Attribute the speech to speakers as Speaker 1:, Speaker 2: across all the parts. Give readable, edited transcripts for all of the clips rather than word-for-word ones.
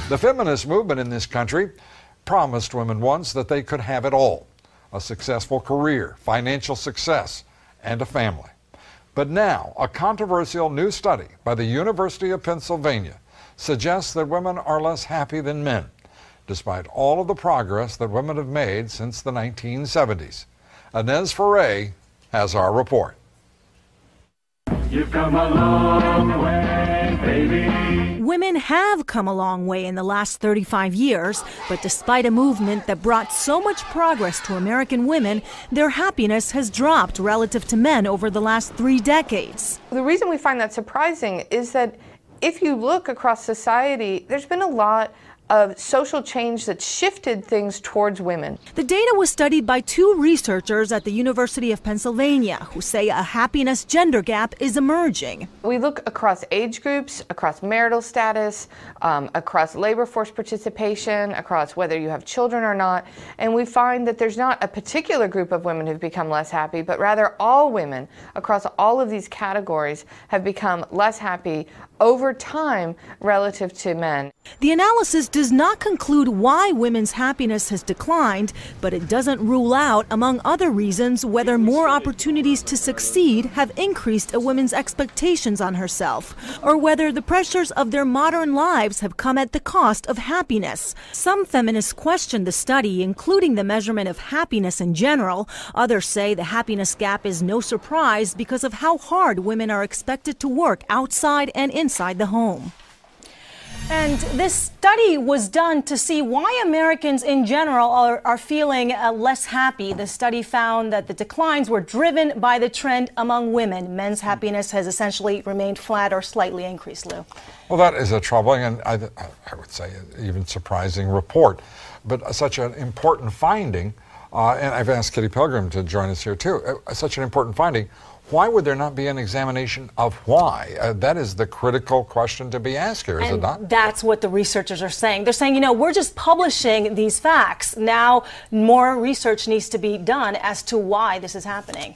Speaker 1: The feminist movement in this country promised women once that they could have it all: a successful career, financial success, and a family. But now, a controversial new study by the University of Pennsylvania suggests that women are less happy than men, despite all of the progress that women have made since the 1970s. Inez Ferre has our report.
Speaker 2: You've come a long way, baby.
Speaker 3: Women have come a long way in the last 35 years, but despite a movement that brought so much progress to American women, their happiness has dropped relative to men over the last 3 decades.
Speaker 4: The reason we find that surprising is that if you look across society, there's been a lot of social change that shifted things towards women.
Speaker 3: The data was studied by 2 researchers at the University of Pennsylvania who say a happiness gender gap is emerging.
Speaker 4: We look across age groups, across marital status, across labor force participation, across whether you have children or not, and we find that there's not a particular group of women who've become less happy, but rather all women across all of these categories have become less happy over time relative to men.
Speaker 3: The analysis does not conclude why women's happiness has declined, but it doesn't rule out, among other reasons, whether more opportunities to succeed have increased a woman's expectations on herself, or whether the pressures of their modern lives have come at the cost of happiness. Some feminists question the study, including the measurement of happiness in general. Others say the happiness gap is no surprise because of how hard women are expected to work outside and inside the home. And this study was done to see why Americans in general are feeling less happy. The study found that the declines were driven by the trend among women. Men's happiness has essentially remained flat or slightly increased, Lou.
Speaker 1: Well, that is a troubling and I would say even surprising report, but such an important finding, and I've asked Kitty Pilgrim to join us here too, such an important finding. Why would there not be an examination of why? That is the critical question to be asked here, is it not?
Speaker 3: That's what the researchers are saying. They're saying, we're just publishing these facts. Now more research needs to be done as to why this is happening.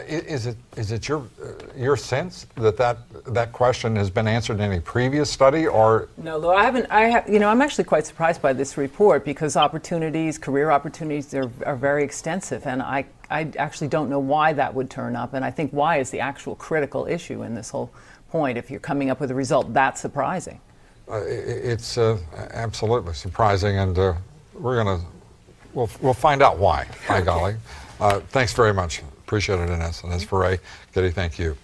Speaker 1: Is it your sense that question has been answered in any previous study, or?
Speaker 5: No, Lou, I haven't. I'm actually quite surprised by this report because career opportunities are very extensive, and I actually don't know why that would turn up, and I think why is the actual critical issue in this whole point. If you're coming up with a result that's surprising,
Speaker 1: it's absolutely surprising, and we'll find out why. By golly, thanks very much. Appreciate it, Inez. Inez Ferre. Kitty, thank you.